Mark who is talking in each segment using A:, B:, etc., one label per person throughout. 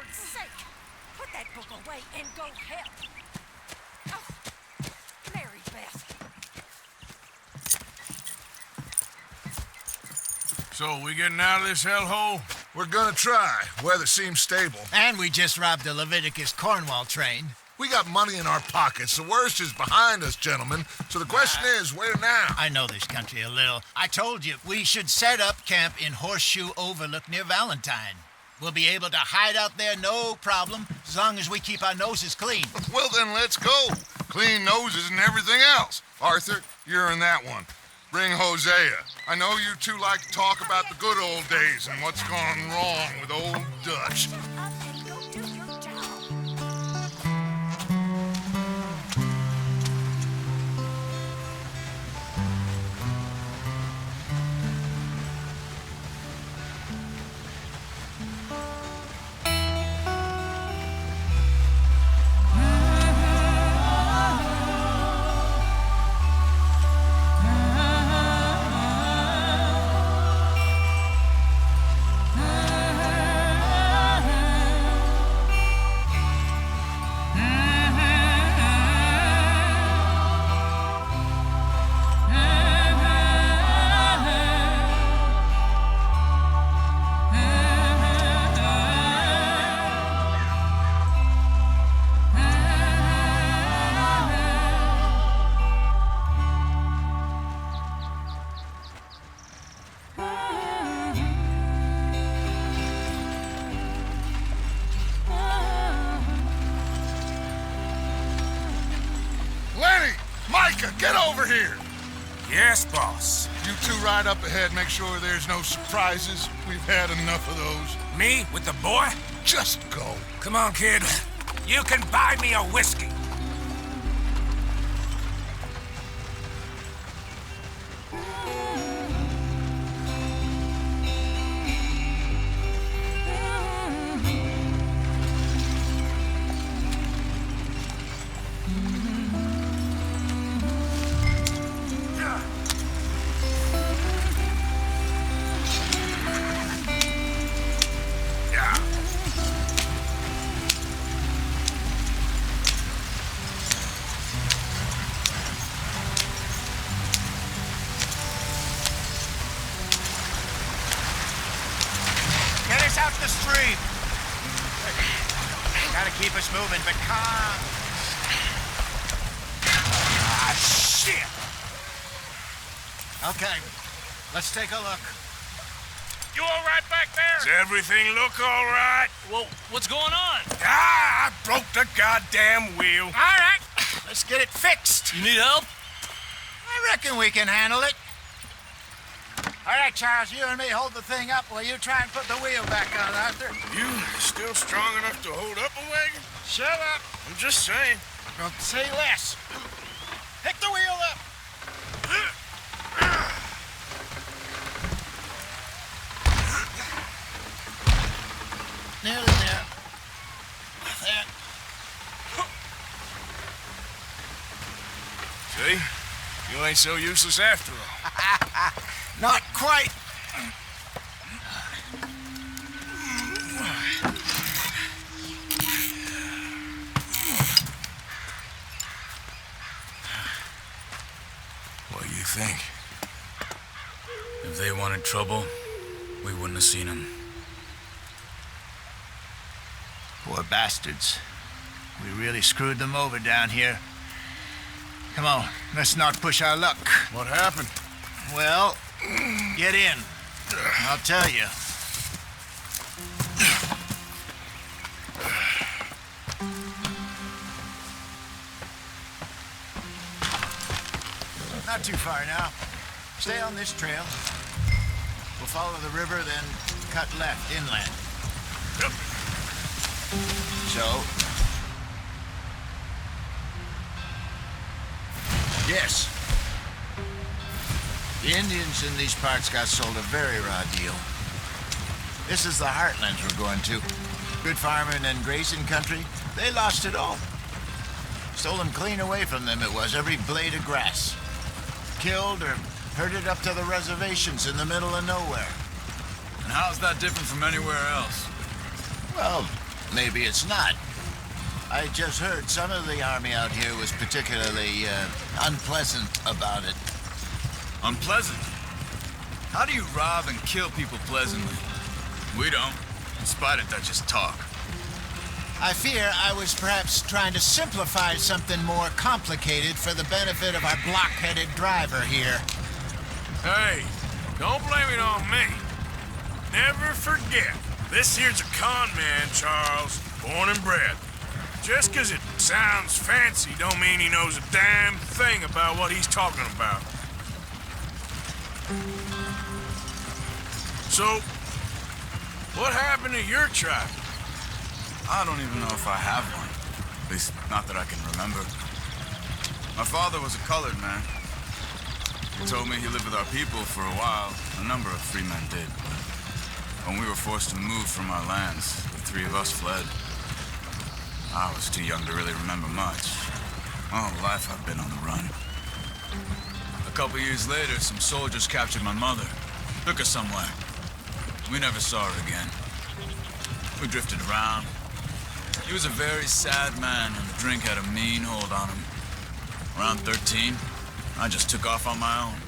A: Lord's sake! Put that book away and go help. Oh, Mary Beth.
B: So, we getting out of this hellhole?
C: We're gonna try. Weather seems stable.
D: And we just robbed the Leviticus Cornwall train.
C: We got money in our pockets. The worst is behind us, gentlemen. So the question is, where now?
D: I know this country a little. I told you, we should set up camp in Horseshoe Overlook near Valentine. We'll be able to hide out there, no problem, as long as we keep our noses clean.
C: Well, then let's go. Clean noses and everything else. Arthur, you're in that one. Bring Hosea. I know you two like to talk about the good old days and what's gone wrong with old Dutch.
A: Up and go do your job.
C: Get over here!
B: Yes, boss.
C: You two ride up ahead, make sure there's no surprises. We've had enough of those.
B: Me with the boy?
C: Just go.
B: Come on, kid. You can buy me a whiskey.
D: Out the stream. Gotta keep us moving, but calm.
B: Ah, shit!
D: Okay, let's take a look.
E: You all right back there?
B: Does everything look all right?
E: Well, what's going on?
B: Ah, I broke the goddamn wheel.
D: All right, let's get it fixed.
E: You need help?
D: I reckon we can handle it. All right, Charles, you and me hold the thing up while you try and put the wheel back on, Arthur.
B: You still strong enough to hold up a wagon?
D: Shut up.
B: I'm just saying.
D: Don't say less. Pick the wheel up. Nearly there. There.
B: See? You ain't so useless after all.
D: Not quite.
B: What do you think?
E: If they wanted trouble, we wouldn't have seen them.
D: Poor bastards. We really screwed them over down here. Come on, let's not push our luck.
C: What happened?
D: Well, get in. I'll tell you. Not too far now. Stay on this trail. We'll follow the river, then cut left inland. So? Yes. The Indians in these parts got sold a very raw deal. This is the heartlands we're going to. Good farming and grazing country. They lost it all. Stolen clean away from them it was, every blade of grass. Killed or herded up to the reservations in the middle of nowhere.
E: And how's that different from anywhere else?
D: Well, maybe it's not. I just heard some of the army out here was particularly unpleasant about it.
E: Unpleasant? How do you rob and kill people pleasantly? We don't, in spite of Dutch's talk.
D: I fear I was perhaps trying to simplify something more complicated for the benefit of our block-headed driver here.
B: Hey, don't blame it on me. Never forget, this here's a con man, Charles, born and bred. Just 'cause it sounds fancy don't mean he knows a damn thing about what he's talking about. So, what happened to your tribe?
E: I don't even know if I have one. At least, not that I can remember. My father was a colored man. He told me he lived with our people for a while. A number of free men did. When we were forced to move from our lands, the three of us fled. I was too young to really remember much. My whole life I've been on the run. A couple years later, some soldiers captured my mother. Took her somewhere. We never saw her again. We drifted around. He was a very sad man, and drink had a mean hold on him. Around 13, I just took off on my own.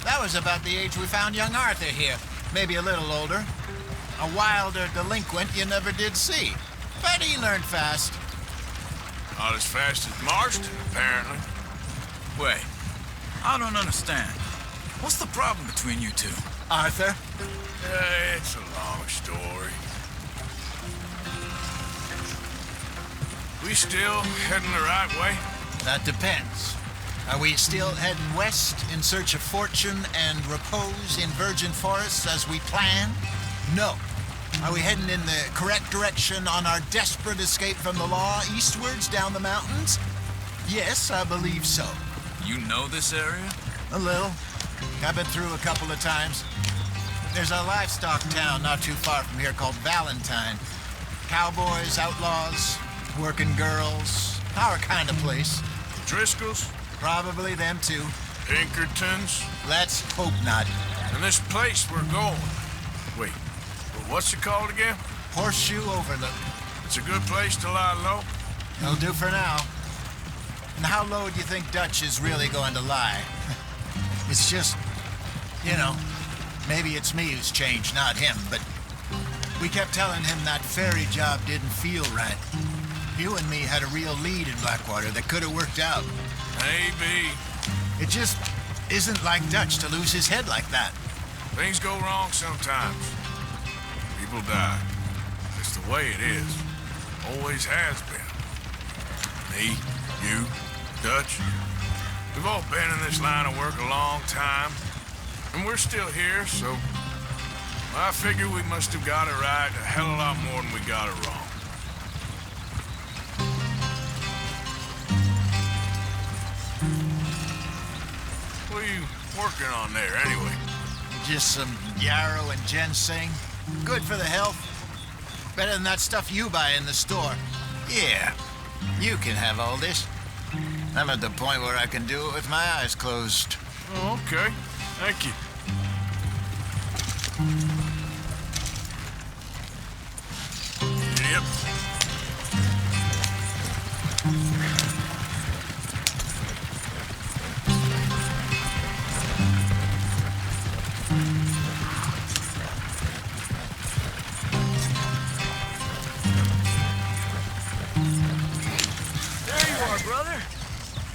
D: That was about the age we found young Arthur here. Maybe a little older. A wilder delinquent you never did see. But he learned fast.
B: Not as fast as Marston, apparently.
E: Wait, I don't understand. What's the problem between you two?
D: Arthur?
B: It's a long story. We still heading the right way?
D: That depends. Are we still heading west in search of fortune and repose in virgin forests as we planned? No. Are we heading in the correct direction on our desperate escape from the law eastwards down the mountains? Yes, I believe so.
E: You know this area?
D: A little. I've been through a couple of times. There's a livestock town not too far from here called Valentine. Cowboys, outlaws, working girls, our kind of place.
B: Driscoll's?
D: Probably them too.
B: Pinkertons?
D: Let's hope not.
B: And this place we're going. Wait, what's it called again?
D: Horseshoe Overlook.
B: It's a good place to lie low?
D: It'll do for now. And how low do you think Dutch is really going to lie? It's just, you know, maybe it's me who's changed, not him, but we kept telling him that ferry job didn't feel right. You and me had a real lead in Blackwater that could have worked out.
B: Maybe.
D: It just isn't like Dutch to lose his head like that.
B: Things go wrong sometimes. People die. It's the way it is. Always has been. Me, you, Dutch. We've all been in this line of work a long time. And we're still here, so I figure we must have got it right a hell of a lot more than we got it wrong. What are you working on there, anyway?
D: Just some yarrow and ginseng. Good for the health. Better than that stuff you buy in the store. Yeah, you can have all this. I'm at the point where I can do it with my eyes closed.
B: Oh, okay. Thank you. Yep.
F: There you are, brother.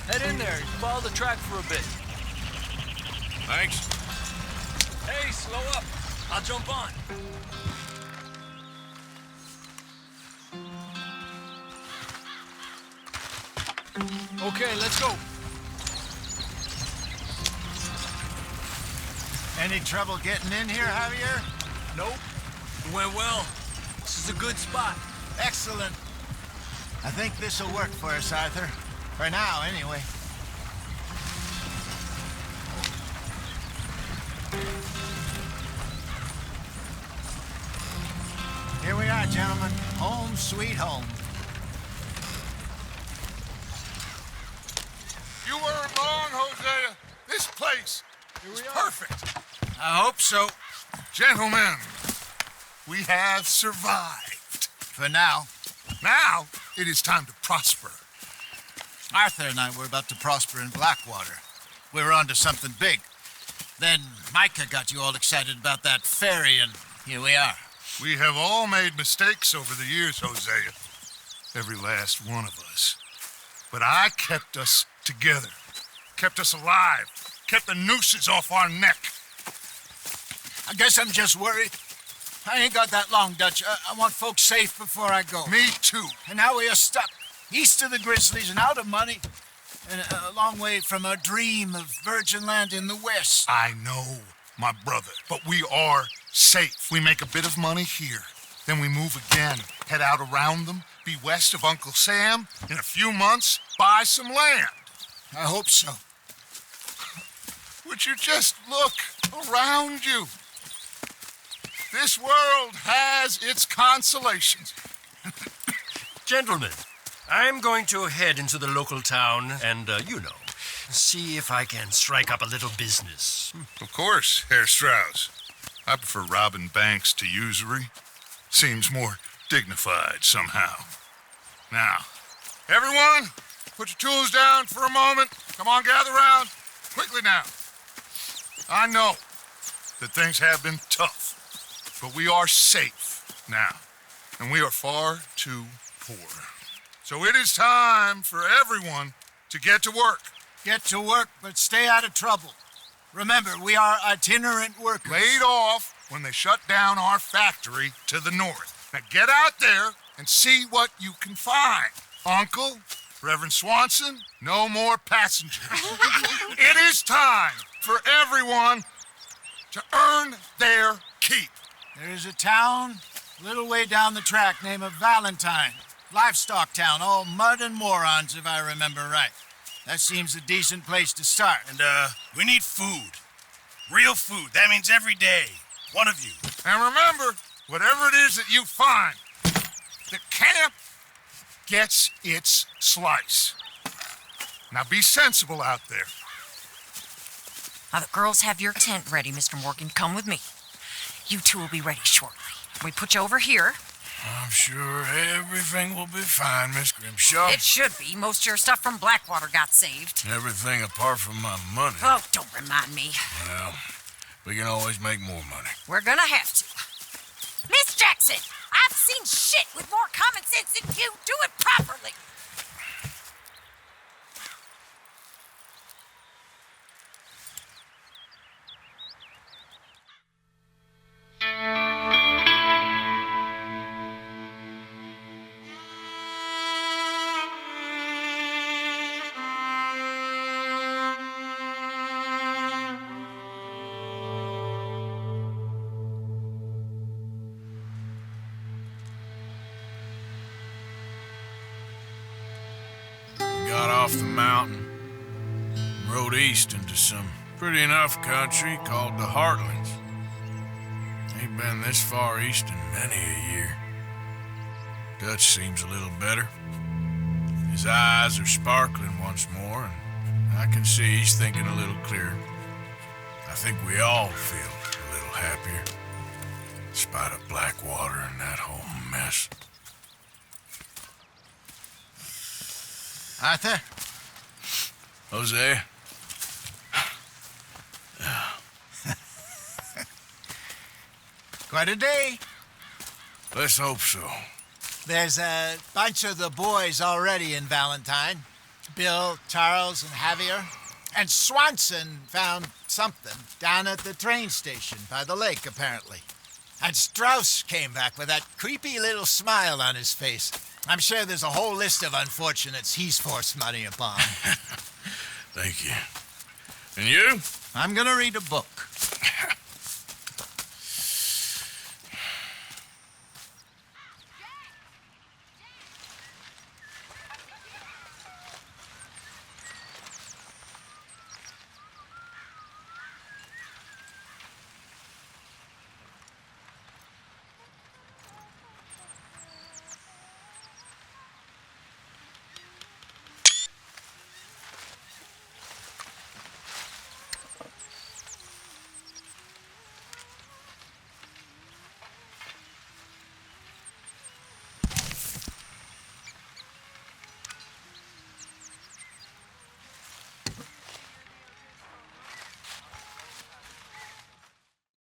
F: Head in there. Follow the track for a bit.
B: Thanks.
F: Hey, slow up. I'll jump on. Okay, let's go.
D: Any trouble getting in here, Javier?
F: Nope. It went well. This is a good spot.
D: Excellent. I think this'll work for us, Arthur. For now, anyway. Here we are, gentlemen. Home sweet home.
C: You weren't wrong, Hosea. This place is perfect.
D: I hope so.
C: Gentlemen, we have survived.
D: For now.
C: Now, it is time to prosper.
D: Arthur and I were about to prosper in Blackwater. We were on to something big. Then Micah got you all excited about that ferry, and here we are.
C: We have all made mistakes over the years, Hosea. Every last one of us. But I kept us together. Kept us alive. Kept the nooses off our neck.
D: I guess I'm just worried. I ain't got that long, Dutch. I want folks safe before I go.
C: Me too.
D: And now we are stuck, east of the Grizzlies and out of money, and a long way from our dream of virgin land in the west.
C: I know, my brother, but we are safe. We make a bit of money here. Then we move again, head out around them, be west of Uncle Sam. In a few months, buy some land.
D: I hope so.
C: Would you just look around you? This world has its consolations.
F: Gentlemen, I'm going to head into the local town and, see if I can strike up a little business.
C: Of course, Herr Strauss. I prefer robbing banks to usury. Seems more dignified somehow. Now, everyone, put your tools down for a moment. Come on, gather round. Quickly now. I know that things have been tough, but we are safe now, and we are far too poor. So it is time for everyone to get to work.
D: Get to work, but stay out of trouble. Remember, we are itinerant workers.
C: Laid off when they shut down our factory to the north. Now get out there and see what you can find. Uncle, Reverend Swanson, no more passengers. It is time for everyone to earn their keep.
D: There is a town a little way down the track named Valentine. Livestock town, all mud and morons, if I remember right. That seems a decent place to start.
G: And, we need food. Real food. That means every day. One of you.
C: And remember, whatever it is that you find, the camp gets its slice. Now be sensible out there.
A: Now, the girls have your tent ready, Mr. Morgan. Come with me. You two will be ready shortly. We put you over here.
B: I'm sure everything will be fine, Miss Grimshaw.
A: It should be. Most of your stuff from Blackwater got saved.
B: Everything apart from my money.
A: Oh, don't remind me.
B: Well, we can always make more money.
A: We're gonna have to. Miss Jackson, I've seen shit with more common sense than you. Do it properly.
B: Got off the mountain, rode east into some pretty enough country called the Heartlands. Ain't been this far east in many a year. Dutch seems a little better. His eyes are sparkling once more, and I can see he's thinking a little clearer. I think we all feel a little happier, in spite of Blackwater and that whole mess.
D: Arthur?
B: Jose?
D: Quite a day.
B: Let's hope so.
D: There's a bunch of the boys already in Valentine. Bill, Charles, and Javier. And Swanson found something down at the train station by the lake, apparently. And Strauss came back with that creepy little smile on his face. I'm sure there's a whole list of unfortunates he's forced money upon.
B: Thank you. And you?
D: I'm gonna read a book.